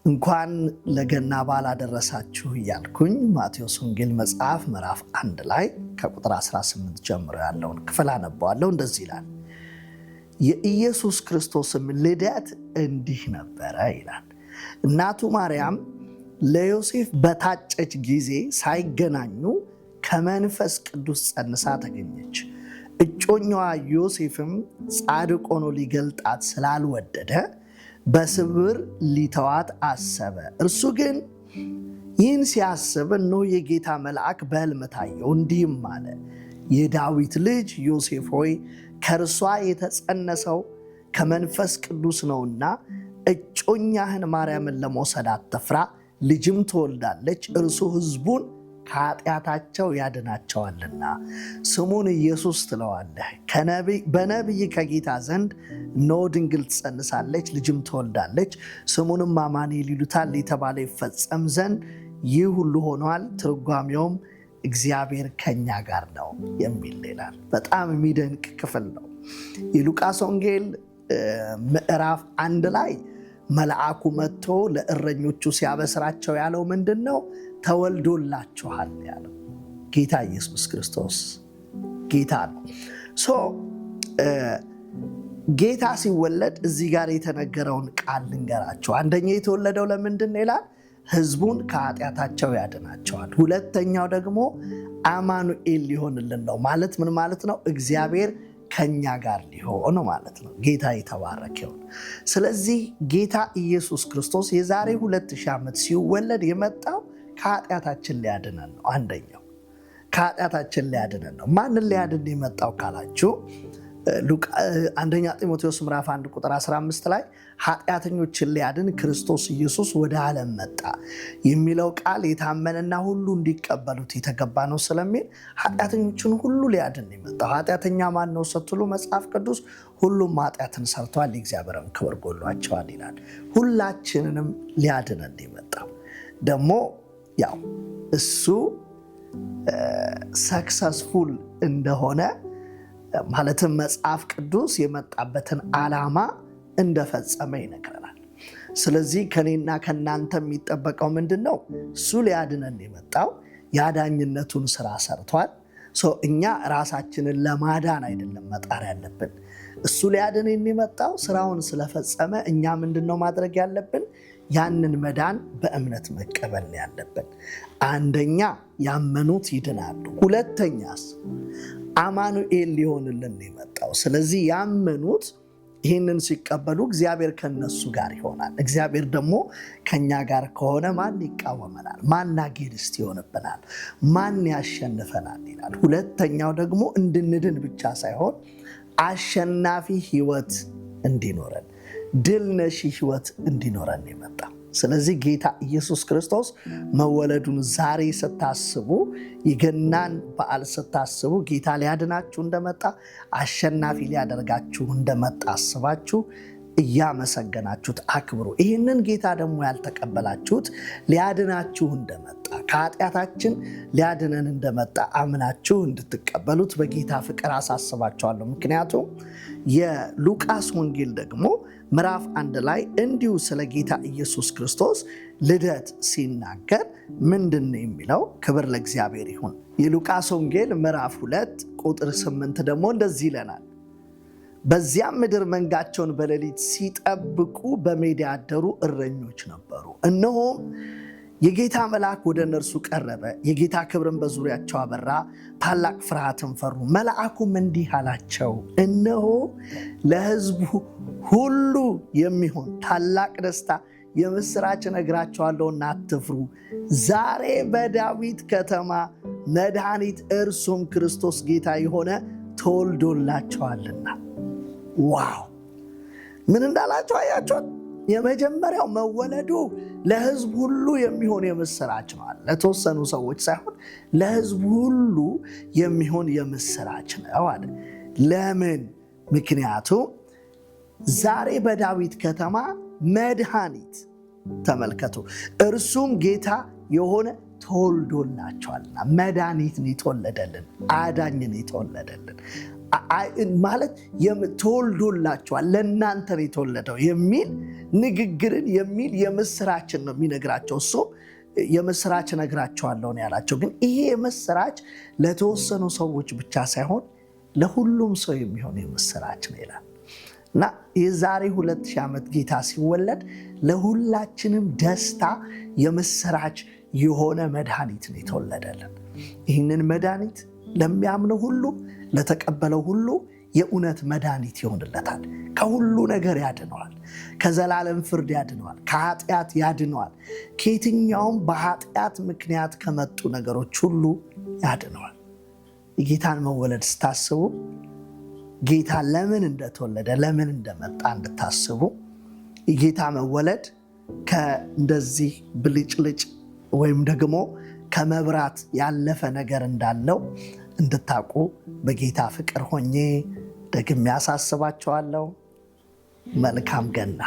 እንኳን ለገና በዓል አደረሳችሁ እያልኩኝ ማቴዎስ ወንጌል መጽሐፍ ምዕራፍ 1 ላይ ከቁጥር 18 ጀምሮ ያለውን ክፍል አነባዋለሁ። እንደዚህ ይላል። የኢየሱስ ክርስቶስም ልደት እንዲህ ነበረ ይላል። እናቱ ማርያም ለዮሴፍ በታጨች ጊዜ ሳይገናኙ ከመንፈስ ቅዱስ ጸንሳ ተገኘች። እጮኛዋ ዮሴፍም ጻድቅ ሆኖ ሊገልጣት ስላልወደደ በስውር ሊተዋት አሰበ። እርሱ ግን ይህን ሲያስብ እነሆ የጌታ መልአክ በሕልም ታየው፣ እንዲህም አለ፣ የዳዊት ልጅ ዮሴፍ ሆይ ከእርሷ የተጸነሰው ከመንፈስ ቅዱስ ነውና እጮኛህን ማርያምን ለመውሰድ አትፍራ፣ ልጅም ትወልዳለች፣ እርሱ ሕዝቡን ከኃጢአታቸው ያድናቸዋልና ስሙን ኢየሱስ ትለዋለህ። በነቢይ ከጌታ ዘንድ እነሆ ድንግል ትጸንሳለች፣ ልጅም ትወልዳለች፣ ስሙንም አማኑኤል ይሉታል የተባለ ይፈጸም ዘንድ ይህ ሁሉ ሆኗል። ትርጓሜውም እግዚአብሔር ከኛ ጋር ነው የሚል ይላል። በጣም የሚደንቅ ክፍል ነው። የሉቃስ ወንጌል ምዕራፍ 1 ላይ መልአኩ መጥቶ ለእረኞቹ ሲያበስራቸው ያለው ምንድን ነው? ተወልዶላችኋል ያለው ጌታ ኢየሱስ ክርስቶስ ጌታ ነው። ጌታ ሲወለድ እዚህ ጋር የተነገረውን ቃል ልንገራቸው። አንደኛ የተወለደው ለምንድን ነው ይላል? ሕዝቡን ከኃጢአታቸው ያድናቸዋል። ሁለተኛው ደግሞ አማኑኤል ሊሆንልን ነው። ማለት ምን ማለት ነው? እግዚአብሔር ከኛ ጋር ሊሆን ማለት ነው። ጌታ የተባረከ ይሁን። ስለዚህ ጌታ ኢየሱስ ክርስቶስ የዛሬ 2000 ዓመት ሲወለድ የመጣው ከኃጢአታችን ሊያድነን ነው። አንደኛው ከኃጢአታችን ሊያድነን ነው። ማንን ሊያድን የመጣው ካላችሁ አንደኛ ጢሞቴዎስ ምዕራፍ 1 ቁጥር 15 ላይ ኃጢአተኞችን ሊያድን ክርስቶስ ኢየሱስ ወደ ዓለም መጣ የሚለው ቃል የታመነና ሁሉ እንዲቀበሉት የተገባ ነው ስለሚል ኃጢአተኞችን ሁሉ ሊያድን የመጣው። ኃጢአተኛ ማን ነው ስትሉ መጽሐፍ ቅዱስ ሁሉም ኃጢአትን ሰርተዋል፣ የእግዚአብሔርን ክብር ጎድሏቸዋል ይላል። ሁላችንንም ሊያድነን የመጣው ደግሞ ያው እሱ ሰክሰስፉል እንደሆነ ማለትም መጽሐፍ ቅዱስ የመጣበትን ዓላማ እንደፈጸመ ይነግረናል። ስለዚህ ከኔና ከናንተ የሚጠበቀው ምንድን ነው? እሱ ሊያድነን የመጣው የአዳኝነቱን ስራ ሰርቷል። እኛ ራሳችንን ለማዳን አይደለም መጣር ያለብን። እሱ ሊያድነን የመጣው ስራውን ስለፈጸመ እኛ ምንድነው ማድረግ ያለብን? ያንን መዳን በእምነት መቀበል ያለብን። አንደኛ ያመኑት ይድናሉ። ሁለተኛስ አማኑኤል ሊሆንልን የመጣው። ስለዚህ ያመኑት ይህንን ሲቀበሉ እግዚአብሔር ከነሱ ጋር ይሆናል። እግዚአብሔር ደግሞ ከኛ ጋር ከሆነ ማን ይቃወመናል? ማን አጌንስት ይሆንብናል? ማን ያሸንፈናል ይላል። ሁለተኛው ደግሞ እንድንድን ብቻ ሳይሆን አሸናፊ ህይወት እንዲኖረን፣ ድል ነሺ ህይወት እንዲኖረን የመጣ። ስለዚህ ጌታ ኢየሱስ ክርስቶስ መወለዱን ዛሬ ስታስቡ፣ የገናን በዓል ስታስቡ ጌታ ሊያድናችሁ እንደመጣ፣ አሸናፊ ሊያደርጋችሁ እንደመጣ አስባችሁ እያመሰገናችሁት አክብሩ። ይህንን ጌታ ደግሞ ያልተቀበላችሁት ሊያድናችሁ እንደመጣ፣ ከኃጢአታችን ሊያድነን እንደመጣ አምናችሁ እንድትቀበሉት በጌታ ፍቅር አሳስባችኋለሁ። ምክንያቱም የሉቃስ ወንጌል ደግሞ ምዕራፍ 1 ላይ እንዲሁ ስለ ጌታ ኢየሱስ ክርስቶስ ልደት ሲናገር ምንድን ነው የሚለው? ክብር ለእግዚአብሔር ይሁን። የሉቃስ ወንጌል ምዕራፍ 2 ቁጥር 8 ደግሞ እንደዚህ ይለናል። በዚያም ምድር መንጋቸውን በሌሊት ሲጠብቁ በሜዳ ያደሩ እረኞች ነበሩ። እነሆም የጌታ መልአክ ወደ እነርሱ ቀረበ፣ የጌታ ክብርን በዙሪያቸው አበራ፣ ታላቅ ፍርሃትን ፈሩ። መልአኩም እንዲህ አላቸው፣ እነሆ ለሕዝቡ ሁሉ የሚሆን ታላቅ ደስታ የምስራች እነግራችኋለሁና አትፍሩ። ዛሬ በዳዊት ከተማ መድኃኒት እርሱም ክርስቶስ ጌታ የሆነ ተወልዶላቸዋልና። ዋው! ምን እንዳላቸው አያችሁት? የመጀመሪያው መወለዱ ለሕዝብ ሁሉ የሚሆን የምስራች ነው። ለተወሰኑ ሰዎች ሳይሆን ለሕዝብ ሁሉ የሚሆን የምስራች ነው አለ። ለምን? ምክንያቱም ዛሬ በዳዊት ከተማ መድኃኒት፣ ተመልከቱ፣ እርሱም ጌታ የሆነ ተወልዶላቸዋልና። መድኃኒትን የተወለደልን፣ አዳኝን የተወለደልን። ማለት ተወልዶላችኋል፣ ለእናንተ ነው የተወለደው የሚል ንግግርን የሚል የምስራችን ነው የሚነግራቸው። እሱም የምስራች እነግራቸዋለሁ ነው ያላቸው። ግን ይሄ የምስራች ለተወሰኑ ሰዎች ብቻ ሳይሆን ለሁሉም ሰው የሚሆን የምስራች ነው ይላል እና የዛሬ 2000 ዓመት ጌታ ሲወለድ ለሁላችንም ደስታ የምስራች የሆነ መድኃኒት ነው የተወለደልን። ይህንን መድኃኒት ለሚያምነው ሁሉ ለተቀበለው ሁሉ የእውነት መድኃኒት ይሆንለታል። ከሁሉ ነገር ያድነዋል። ከዘላለም ፍርድ ያድነዋል። ከኃጢአት ያድነዋል። ከየትኛውም በኃጢአት ምክንያት ከመጡ ነገሮች ሁሉ ያድነዋል። የጌታን መወለድ ስታስቡ ጌታ ለምን እንደተወለደ ለምን እንደመጣ እንድታስቡ፣ የጌታ መወለድ ከእንደዚህ ብልጭልጭ ወይም ደግሞ ከመብራት ያለፈ ነገር እንዳለው እንድታውቁ በጌታ ፍቅር ሆኜ ደግሜ ያሳስባችኋለሁ። መልካም ገና።